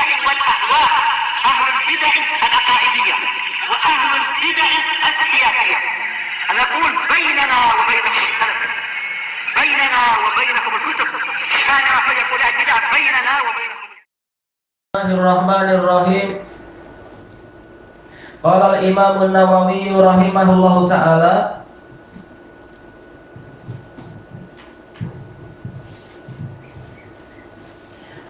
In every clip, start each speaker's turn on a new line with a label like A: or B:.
A: البدع والأهواء، أهل البدع العقائدية وأهل البدع السياسية. نقول بيننا وبينكم السلف، بيننا وبينكم الكتب، كان فيقول البدع بيننا وبينكم.
B: Bismillahirrahmanirrahim. Qala al-Imam an-Nawawi rahimahullahu ta'ala,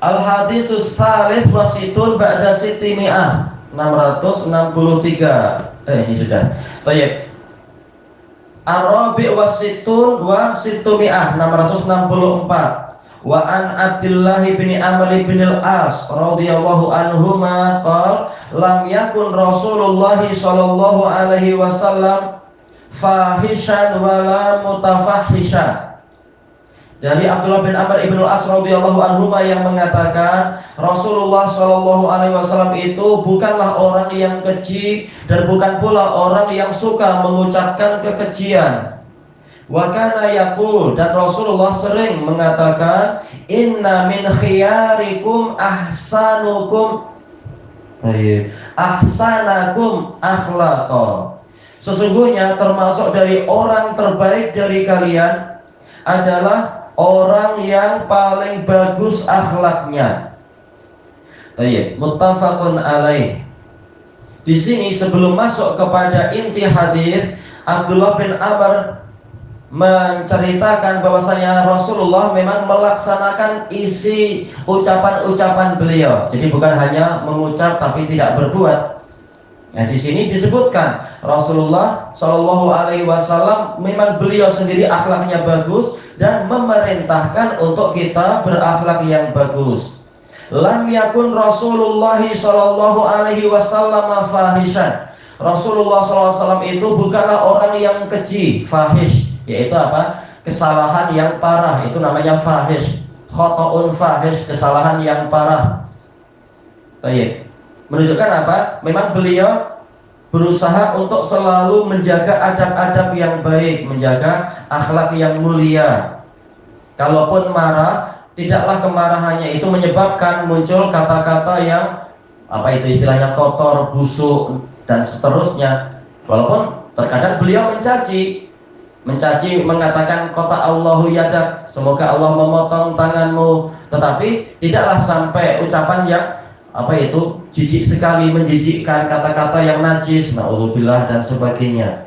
B: Al-Hadisus Salis wasitun ba'da sitimi'ah 663. Ini sudah. Baik. Ar-Rabi wasitun wa situmi'ah 664. Wa an Abdullah bin Amr bin al-As radhiyallahu anhuma qala lam yakun Rasulullah sallallahu alaihi wasallam fahishan wala mutafahishan. Dari Abdullah bin Amr bin al-As radhiyallahu anhuma yang mengatakan Rasulullah sallallahu alaihi wasallam itu bukanlah orang yang keji dan bukan pula orang yang suka mengucapkan kekejian. Wa kana yaqul, dan Rasulullah sering mengatakan inna min khiyarikum ahsanukum ahsanakum akhlaqa. Sesungguhnya termasuk dari orang terbaik dari kalian adalah orang yang paling bagus akhlaknya. Baik, muttafaqun alaih. Di sini sebelum masuk kepada inti hadis, Abdullah bin Amr menceritakan bahwasanya Rasulullah memang melaksanakan isi ucapan-ucapan beliau. Jadi bukan hanya mengucap tapi tidak berbuat. Nah, di sini disebutkan Rasulullah Shallallahu Alaihi Wasallam memang beliau sendiri akhlaknya bagus dan memerintahkan untuk kita berakhlak yang bagus. Lam yakun Rasulullah Shallallahu Alaihi Wasallam fahishan. Rasulullah SAW itu bukanlah orang yang keji, fahish, yaitu apa? Kesalahan yang parah, itu namanya fahish. Khotoun fahish, kesalahan yang parah. Baik. Menunjukkan apa? Memang beliau berusaha untuk selalu menjaga adab-adab yang baik, menjaga akhlak yang mulia. Kalaupun marah, tidaklah kemarahannya itu menyebabkan muncul kata-kata yang apa itu istilahnya kotor, busuk dan seterusnya. Walaupun terkadang beliau mencaci, mengatakan kota Allahu yadak, semoga Allah memotong tanganmu, tetapi tidaklah sampai ucapan yang apa itu jijik sekali, menjijikkan, kata-kata yang najis, na'udzubillah dan sebagainya.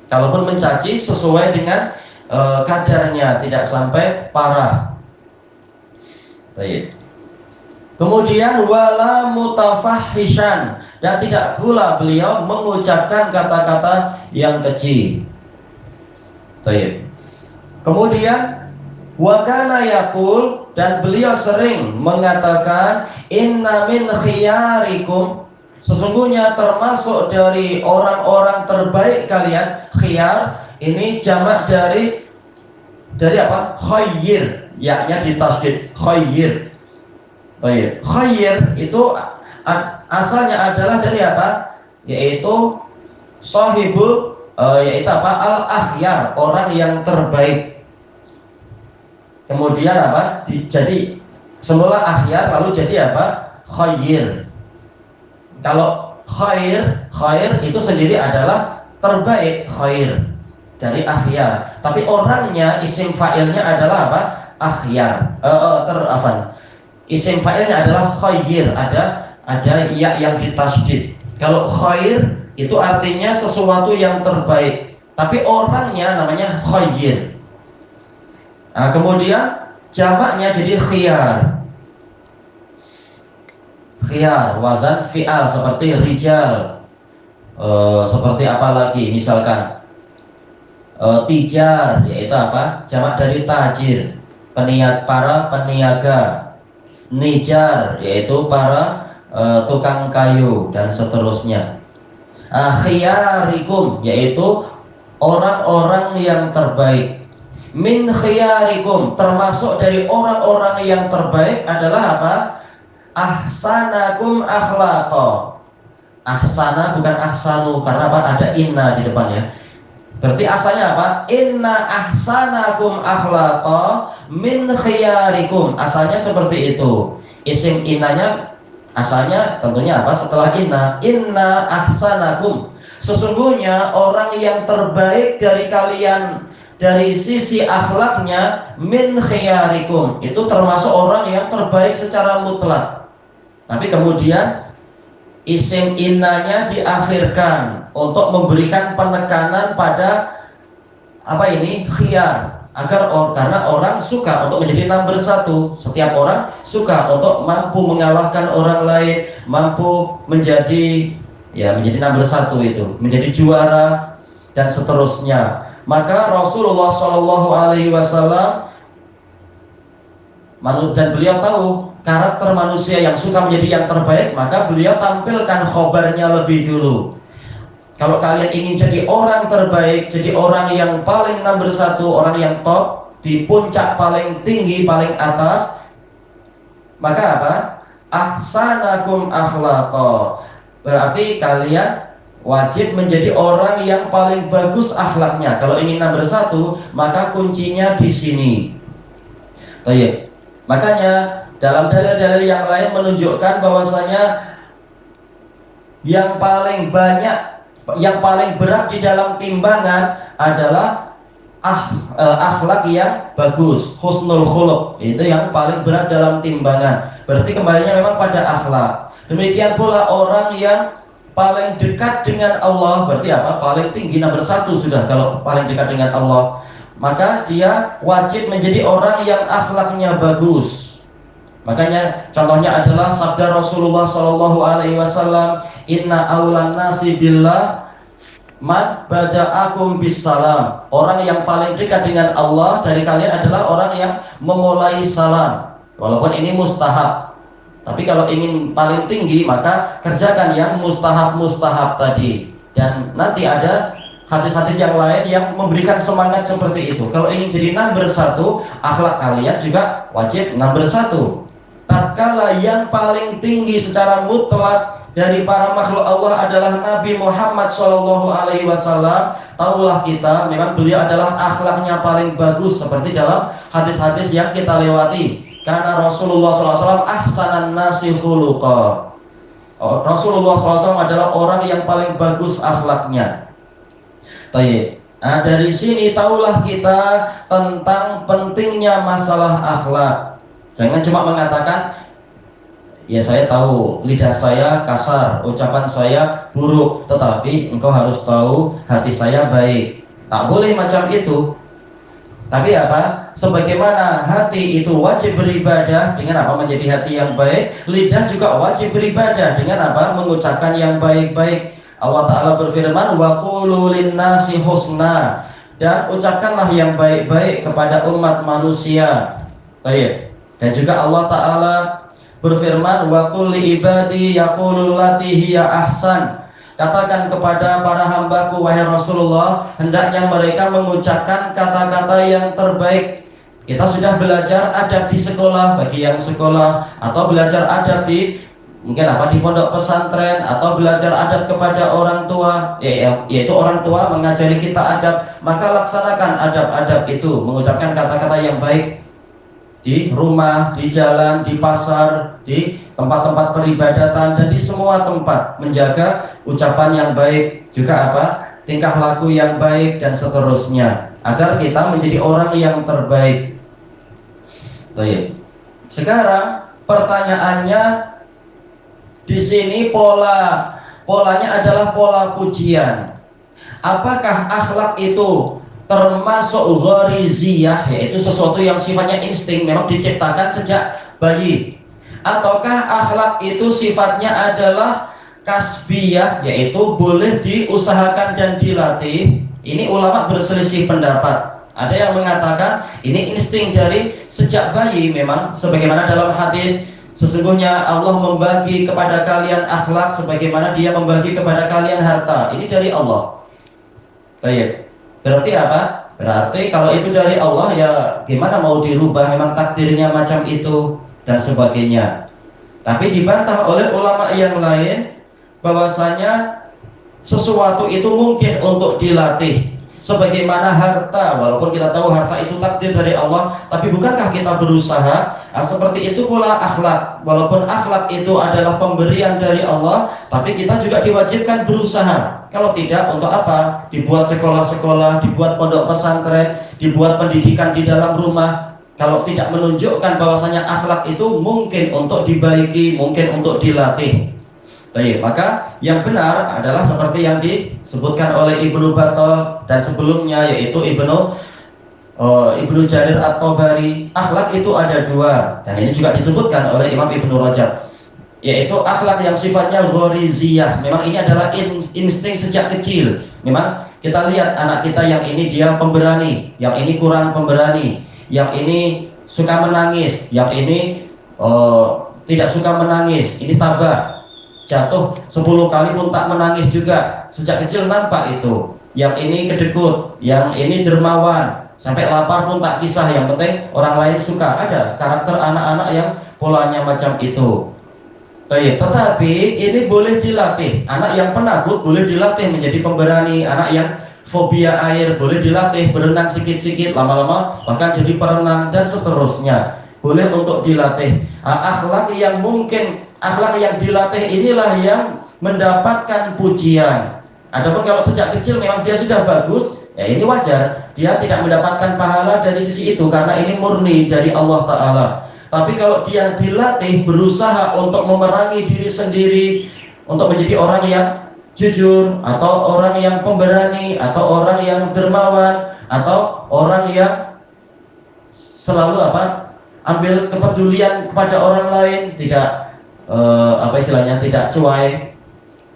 B: Kalaupun mencaci sesuai dengan kadarnya, tidak sampai parah. Baik. Kemudian wala mutafahishan, dan tidak pula beliau mengucapkan kata-kata yang keji. Baik. Kemudian wa kana yaqul, dan beliau sering mengatakan inna min khiyarikum, sesungguhnya termasuk dari orang-orang terbaik kalian. Khiyar ini jamak dari apa? Khayyir, yaknya ditasdid khayyir. Baik. Khayyir itu asalnya adalah dari apa? Yaitu sahibul yaitu apa? Al-akhyar, orang yang terbaik. Kemudian apa? Jadi semula akhyar lalu jadi apa? Khayyir. Kalau khair itu sendiri adalah terbaik, khair dari akhyar. Tapi orangnya, isim fa'ilnya adalah apa? Akhyar. Isim fa'ilnya adalah khayyir, ada ya yang ditasdid. Kalau khair itu artinya sesuatu yang terbaik, tapi orangnya namanya khayyir. Nah, kemudian jamaknya jadi khiyar. Khiyar wazan fi'al seperti rijal. Seperti apa lagi? Misalkan tijar, yaitu apa? Jamak dari tajir, para peniaga. Nijar, yaitu para tukang kayu dan seterusnya. Khiyarikum, yaitu orang-orang yang terbaik. Min khiyarikum, termasuk dari orang-orang yang terbaik adalah apa? Ahsanakum akhlaqa. Ahsana bukan ahsanu, karena apa? Ada inna di depannya. Berarti asalnya apa? Inna ahsanakum akhlaqa min khiyarikum. Asalnya seperti itu. Isim innanya Asalnya tentunya apa? Setelah inna ahsanakum. Sesungguhnya orang yang terbaik dari kalian dari sisi akhlaknya min khiyarikum, itu termasuk orang yang terbaik secara mutlak. Tapi kemudian isim innanya diakhirkan untuk memberikan penekanan pada apa ini? Khiyar. Karena orang suka untuk menjadi nomor satu. Setiap orang suka untuk mampu mengalahkan orang lain, mampu menjadi nomor satu, itu menjadi juara dan seterusnya. Maka Rasulullah Shallallahu Alaihi Wasallam dan beliau tahu karakter manusia yang suka menjadi yang terbaik, maka beliau tampilkan khobarnya lebih dulu. Kalau kalian ingin jadi orang terbaik, jadi orang yang paling nomor satu, orang yang top, di puncak paling tinggi, paling atas, maka apa? Ahsanakum akhlaqa. Berarti kalian wajib menjadi orang yang paling bagus akhlaknya. Kalau ingin nomor satu, maka kuncinya di sini. Baik. Makanya dalam dalil-dalil yang lain menunjukkan bahwasanya yang paling berat di dalam timbangan adalah akhlak yang bagus, husnul khuluq. Itu yang paling berat dalam timbangan. Berarti kembalinya memang pada akhlak. Demikian pula orang yang paling dekat dengan Allah, berarti apa? Paling tinggi nomor satu sudah kalau paling dekat dengan Allah. Maka dia wajib menjadi orang yang akhlaknya bagus. Makanya contohnya adalah sabda Rasulullah Shallallahu Alaihi Wasallam, Inna awlan nasi billah man bada'akum bisalam. Orang yang paling dekat dengan Allah dari kalian adalah orang yang memulai salam. Walaupun ini mustahab, tapi kalau ingin paling tinggi maka kerjakan yang mustahab tadi. Dan nanti ada hadis-hadis yang lain yang memberikan semangat seperti itu. Kalau ingin jadi nomor satu, akhlak kalian juga wajib nomor satu. Tatkala yang paling tinggi secara mutlak dari para makhluk Allah adalah Nabi Muhammad Shallallahu Alaihi Wasallam, tahulah kita memang beliau adalah akhlaknya paling bagus seperti dalam hadis-hadis yang kita lewati. Karena Rasulullah SAW ahsanan nasi khuluqa. Rasulullah SAW adalah orang yang paling bagus akhlaknya. Baik. Nah, dari sini tahulah kita tentang pentingnya masalah akhlak. Jangan cuma mengatakan, ya saya tahu lidah saya kasar, ucapan saya buruk, tetapi engkau harus tahu hati saya baik. Tak boleh macam itu. Tapi apa? Sebagaimana hati itu wajib beribadah dengan apa? Menjadi hati yang baik. Lidah juga wajib beribadah dengan apa? Mengucapkan yang baik-baik. Allah Ta'ala berfirman, wa qulu linnasi husna, dan ucapkanlah yang baik-baik kepada umat manusia. Baik. Dan juga Allah Ta'ala berfirman, wa qul li ibadi yaqulul lati hiya ahsan. Katakan kepada para hambaku, wahai Rasulullah, hendaknya mereka mengucapkan kata-kata yang terbaik. Kita sudah belajar adab di sekolah, bagi yang sekolah, atau belajar adab di di pondok pesantren, atau belajar adab kepada orang tua, yaitu orang tua mengajari kita adab. Maka laksanakan adab-adab itu, mengucapkan kata-kata yang baik di rumah, di jalan, di pasar, di tempat-tempat peribadatan, dan di semua tempat. Menjaga ucapan yang baik, juga tingkah laku yang baik, dan seterusnya, agar kita menjadi orang yang terbaik. Baik. Sekarang pertanyaannya di sini polanya adalah pola pujian. Apakah akhlak itu termasuk ghariziyah, yaitu sesuatu yang sifatnya insting, memang diciptakan sejak bayi, ataukah akhlak itu sifatnya adalah kasbiyah, yaitu boleh diusahakan dan dilatih? Ini ulama berselisih pendapat. Ada yang mengatakan ini insting dari sejak bayi, memang sebagaimana dalam hadis, sesungguhnya Allah membagi kepada kalian akhlak sebagaimana Dia membagi kepada kalian harta. Ini dari Allah. Baik. Berarti apa? Berarti kalau itu dari Allah, ya gimana mau dirubah, memang takdirnya macam itu, dan sebagainya. Tapi dibantah oleh ulama yang lain bahwasanya sesuatu itu mungkin untuk dilatih. sebagaimana harta. Walaupun kita tahu harta itu takdir dari Allah, tapi bukankah kita berusaha? Nah, seperti itu pula akhlak. Walaupun akhlak itu adalah pemberian dari Allah, tapi kita juga diwajibkan berusaha. Kalau tidak, untuk apa? Dibuat sekolah-sekolah, dibuat pondok pesantren, dibuat pendidikan di dalam rumah. Kalau tidak menunjukkan bahwasanya akhlak itu mungkin untuk dibaiki, mungkin untuk dilatih. Baik, maka yang benar adalah seperti yang disebutkan oleh Ibnu Battal dan sebelumnya, yaitu Ibnu Jarir At-Tabari. Akhlak itu ada dua, dan ini juga disebutkan oleh Imam Ibnu Rajab, yaitu akhlak yang sifatnya ghoriziyah. Memang ini adalah insting sejak kecil. Memang kita lihat anak kita yang ini dia pemberani, yang ini kurang pemberani, yang ini suka menangis, yang ini tidak suka menangis, ini tabah, jatuh 10 kali pun tak menangis juga. Sejak kecil nampak itu. Yang ini kedekut, yang ini dermawan, sampai lapar pun tak kisah, yang penting orang lain suka. Ada karakter anak-anak yang polanya macam itu. Tetapi ini boleh dilatih. Anak yang penakut boleh dilatih menjadi pemberani. Anak yang fobia air boleh dilatih berenang sikit-sikit, lama-lama bahkan jadi perenang dan seterusnya. Boleh untuk dilatih. Akhlak yang mungkin, akhlak yang dilatih inilah yang mendapatkan pujian. Adapun kalau sejak kecil memang dia sudah bagus, ya ini wajar. Dia tidak mendapatkan pahala dari sisi itu karena ini murni dari Allah Ta'ala. Tapi kalau dia dilatih berusaha untuk memerangi diri sendiri, untuk menjadi orang yang jujur, atau orang yang pemberani, atau orang yang dermawan, atau orang yang selalu ambil kepedulian kepada orang lain, tidak tidak cuai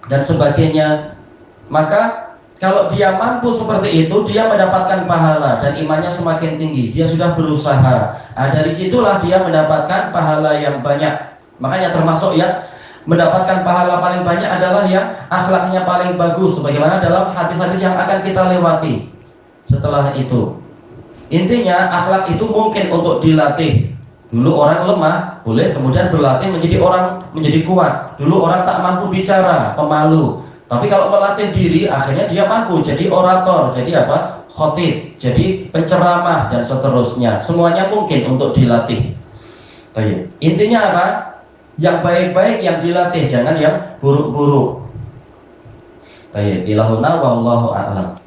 B: dan sebagainya, maka kalau dia mampu seperti itu, dia mendapatkan pahala dan imannya semakin tinggi. Dia sudah berusaha. Dari situlah dia mendapatkan pahala yang banyak. Makanya termasuk yang mendapatkan pahala paling banyak adalah yang akhlaknya paling bagus, sebagaimana dalam hadis-hadis yang akan kita lewati setelah itu. Intinya akhlak itu mungkin untuk dilatih. Dulu orang lemah, boleh kemudian berlatih menjadi kuat. Dulu orang tak mampu bicara, pemalu. Tapi kalau melatih diri, akhirnya dia mampu jadi orator, jadi khotib, jadi penceramah dan seterusnya. Semuanya mungkin untuk dilatih. Baik. Intinya apa? Yang baik-baik yang dilatih, jangan yang buruk-buruk. Baik, ilahuna wallahu a'lam.